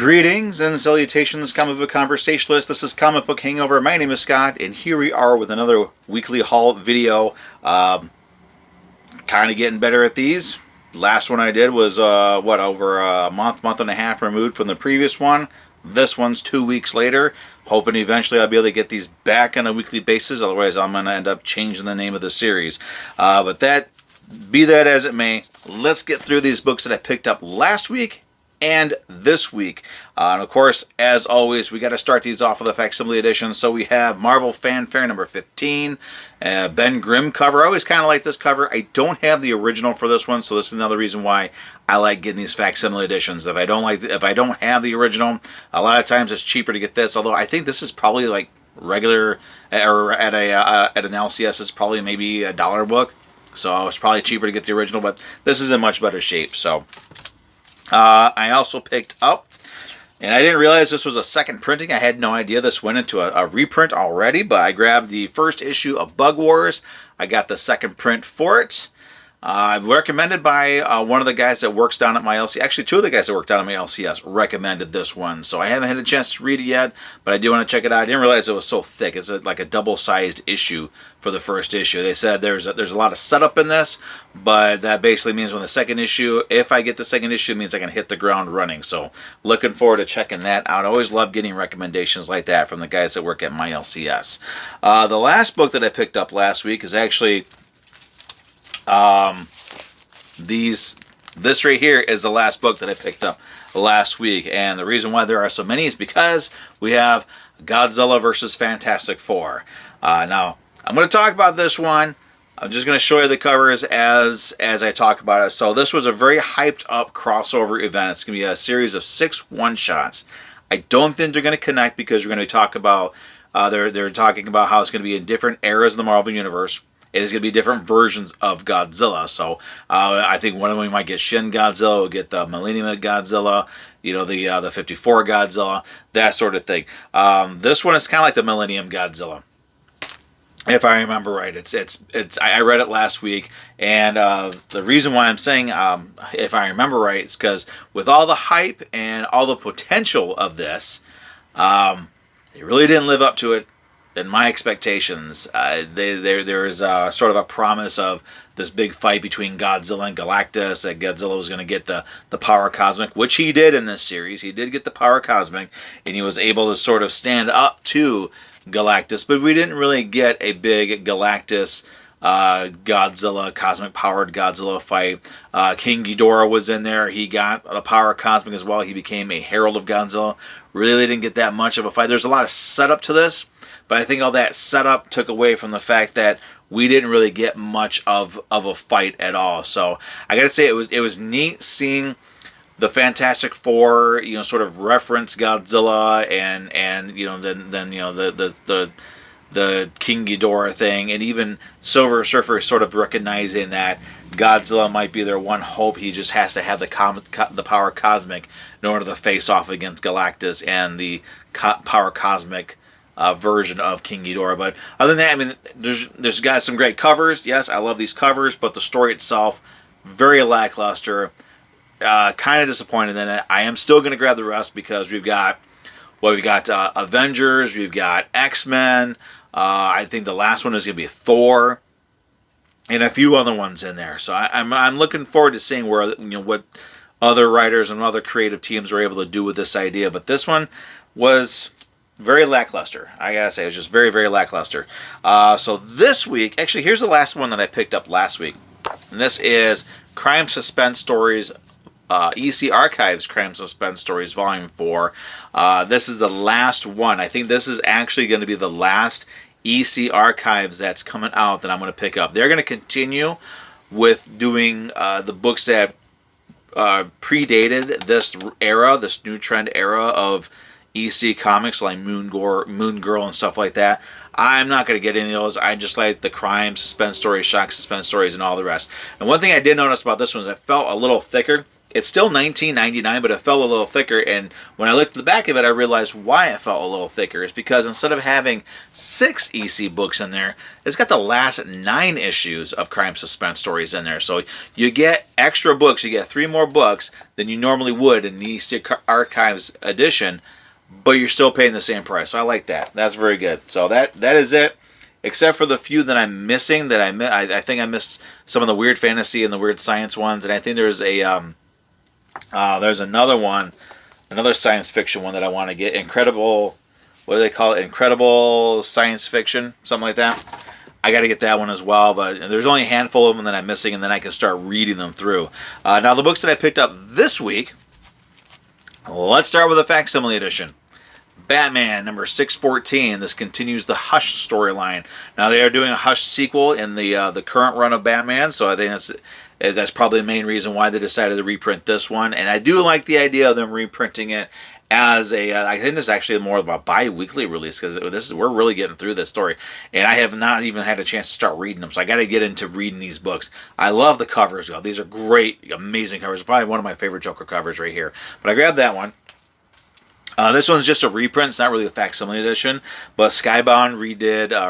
Greetings and salutations, comic book conversationalists. This is Comic Book Hangover. My name is Scott, and here we are with another weekly haul video. Kind of getting better at these. Last one I did was, over a month and a half removed from the previous one. This one's 2 weeks later. Hoping eventually I'll be able to get these back on a weekly basis. Otherwise, I'm going to end up changing the name of the series. But be that as it may, let's get through these books that I picked up last week and this week. And of course, as always, we got to start these off with a facsimile edition. So we have Marvel Fanfare number 15, Ben Grimm cover. I always kind of like this cover. I don't have the original for this one, so this is another reason why I like getting these facsimile editions. If I don't have the original, a lot of times it's cheaper to get this. Although I think this is probably like regular, or at an LCS, it's probably maybe $1 book. So it's probably cheaper to get the original, but this is in much better shape. So I also picked up, and I didn't realize this was a second printing. I had no idea this went into a reprint already, but I grabbed the first issue of Bug Wars. I got the second print for it. Recommended by one of the guys that works down at my LCS. Actually, two of the guys that work down at my LCS recommended this one. So I haven't had a chance to read it yet, but I do want to check it out. I didn't realize it was so thick. It's like a double-sized issue for the first issue. They said there's a lot of setup in this, but that basically means when the second issue, if I get the second issue, it means I can hit the ground running. So looking forward to checking that out. I always love getting recommendations like that from the guys that work at my LCS. The last book that I picked up last week is actually... this right here is the last book that I picked up last week, and the reason why there are so many is because we have Godzilla vs. Fantastic Four. Now, I'm going to talk about this one. I'm just going to show you the covers as I talk about it. So this was a very hyped up crossover event. It's going to be a series of 6 one-shots. I don't think they're going to connect because we're going to talk about they're talking about how it's going to be in different eras of the Marvel Universe. It is going to be different versions of Godzilla. So I think one of them might get Shin Godzilla, we'll get the Millennium Godzilla, the 54 Godzilla, that sort of thing. This one is kind of like the Millennium Godzilla, if I remember right. I read it last week, and the reason why I'm saying if I remember right is because with all the hype and all the potential of this, it really didn't live up to it. In my expectations, there is sort of a promise of this big fight between Godzilla and Galactus, that Godzilla was going to get the power cosmic, which he did in this series. He did get the power cosmic, and he was able to sort of stand up to Galactus, but we didn't really get a big Galactus Godzilla, cosmic powered Godzilla fight. King Ghidorah was in there. He got the power cosmic as well. He became a herald of Godzilla. Really didn't get that much of a fight. There's a lot of setup to this, but I think all that setup took away from the fact that we didn't really get much of a fight at all. So I gotta say, it was neat seeing the Fantastic Four, sort of reference Godzilla and then the King Ghidorah thing, and even Silver Surfer sort of recognizing that Godzilla might be their one hope. He just has to have the power cosmic in order to face off against Galactus and the power cosmic version of King Ghidorah. But other than that, I mean, there's got some great covers. Yes, I love these covers, but the story itself, very lackluster. Kind of disappointed in it. I am still going to grab the rest because we've got Avengers, we've got X-Men. I think the last one is going to be Thor, and a few other ones in there. So I'm looking forward to seeing where what other writers and other creative teams are able to do with this idea. But this one was very lackluster. I gotta say, it was just very, very lackluster. So this week, actually, here's the last one that I picked up last week, and this is Crime Suspense Stories. EC Archives Crime Suspense Stories Volume 4. This is the last one. I think this is actually going to be the last EC Archives that's coming out that I'm going to pick up. They're going to continue with doing the books that predated this era, this new trend era of EC comics, like Moon Girl and stuff like that. I'm not going to get any of those. I just like the crime suspense stories, shock suspense stories, and all the rest. And one thing I did notice about this one is it felt a little thicker. It's still $19.99, but it felt a little thicker. And when I looked at the back of it, I realized why it felt a little thicker. It's because instead of having 6 EC books in there, it's got the last 9 issues of crime suspense stories in there. So you get extra books. You get 3 more books than you normally would in the EC Archives edition, but you're still paying the same price. So I like that. That's very good. So that is it. Except for the few that I'm missing, that I think I missed some of the weird fantasy and the weird science ones, and I think there's another one, another science fiction one that I want to get. Incredible, what do they call it? Incredible science fiction, something like that. I got to get that one as well, but there's only a handful of them that I'm missing, and then I can start reading them through. Now, the books that I picked up this week, let's start with the facsimile edition. Batman number 614. This continues the Hush storyline. Now they are doing a Hush sequel in the current run of Batman, so I think that's probably the main reason why they decided to reprint this one. And I do like the idea of them reprinting it as I think this is actually more of a bi-weekly release, because we're really getting through this story, and I have not even had a chance to start reading them, so I got to get into reading these books. I love the covers, though. These are great, amazing covers. Probably one of my favorite Joker covers right here. But I grabbed that one. This one's just a reprint. It's not really a facsimile edition, but Skybound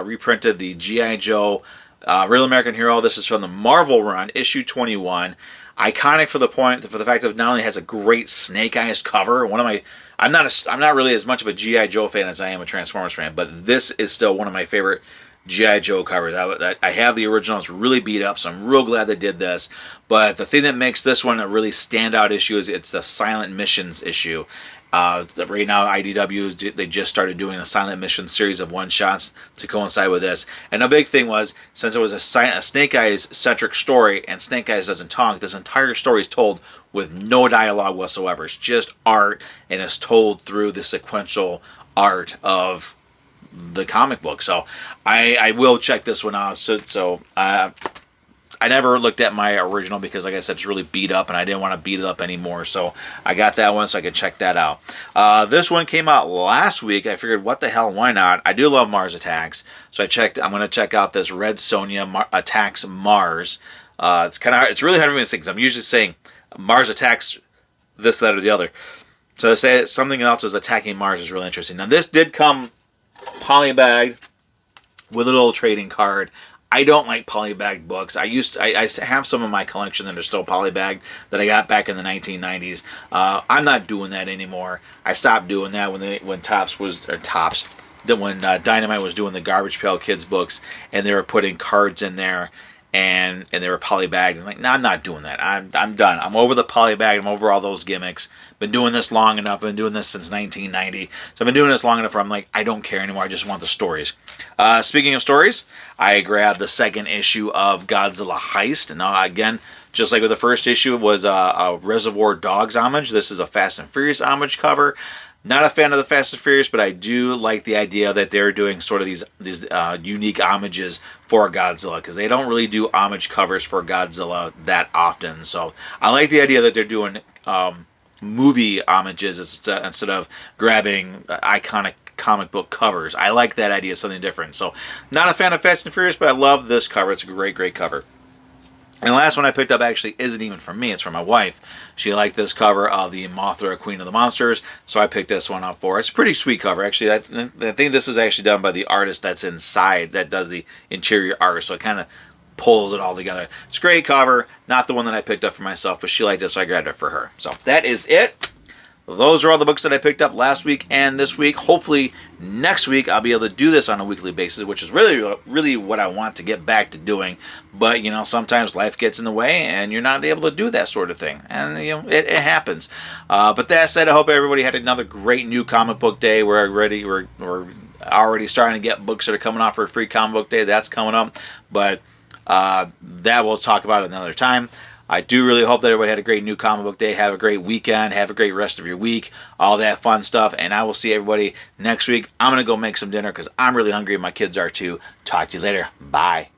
reprinted the G.I. Joe Real American Hero. This is from the Marvel run, issue 21. Iconic for the fact of not only has a great Snake Eyes cover. I'm not really as much of a G.I. Joe fan as I am a Transformers fan, but this is still one of my favorite G.I. Joe covers. I have the original. It's really beat up, so I'm real glad they did this. But the thing that makes this one a really standout issue is it's the Silent Missions issue. Right now, IDW, they just started doing a Silent Mission series of one-shots to coincide with this. And the big thing was, since it was a Snake Eyes-centric story, and Snake Eyes doesn't talk, this entire story is told with no dialogue whatsoever. It's just art, and it's told through the sequential art of the comic book. So I will check this one out. I never looked at my original because, like I said, it's really beat up, and I didn't want to beat it up anymore. So I got that one so I could check that out. This one came out last week. I figured, what the hell, why not? I do love Mars Attacks, so I'm going to check out this Red Sonja Attacks Mars. It's really hard for me to say because I'm usually saying Mars attacks this, that, or the other. So to say something else is attacking Mars is really interesting. Now, this did come polybagged with a little trading card. I don't like polybagged books. I have some of my collection that are still polybagged that I got back in the 1990s. I'm not doing that anymore. I stopped doing that when Dynamite was doing the Garbage Pail Kids books, and they were putting cards in there, and they were polybagged. And no, I'm not doing that. I'm done. I'm over the polybag. I'm over all those gimmicks. Been doing this long enough. Been doing this since 1990. So I've been doing this long enough where I'm like, I don't care anymore. I just want the stories. Speaking of stories, I grabbed the second issue of Godzilla Heist. Now, again, just like with the first issue, it was a Reservoir Dogs homage. This is a Fast and Furious homage cover. Not a fan of the Fast and Furious, but I do like the idea that they're doing sort of these unique homages for Godzilla, because they don't really do homage covers for Godzilla that often. So I like the idea that they're doing movie homages instead of grabbing iconic comic book covers. I like that idea, something different. So not a fan of Fast and Furious, but I love this cover. It's a great, great cover. And the last one I picked up actually isn't even from me. It's from my wife. She liked this cover of the Mothra, Queen of the Monsters, so I picked this one up for her. It's a pretty sweet cover. Actually, I think this is actually done by the artist that's inside, that does the interior art, so it kind of pulls it all together. It's a great cover. Not the one that I picked up for myself, but she liked it, so I grabbed it for her. So that is it. Those are all the books that I picked up last week and this week. Hopefully next week I'll be able to do this on a weekly basis, which is really what I want to get back to doing. But, sometimes life gets in the way and you're not able to do that sort of thing. And, it happens. But that said, I hope everybody had another great new comic book day. We're already starting to get books that are coming out for a free comic book day. That's coming up. But that we'll talk about another time. I do really hope that everybody had a great new comic book day. Have a great weekend. Have a great rest of your week. All that fun stuff. And I will see everybody next week. I'm going to go make some dinner because I'm really hungry and my kids are too. Talk to you later. Bye.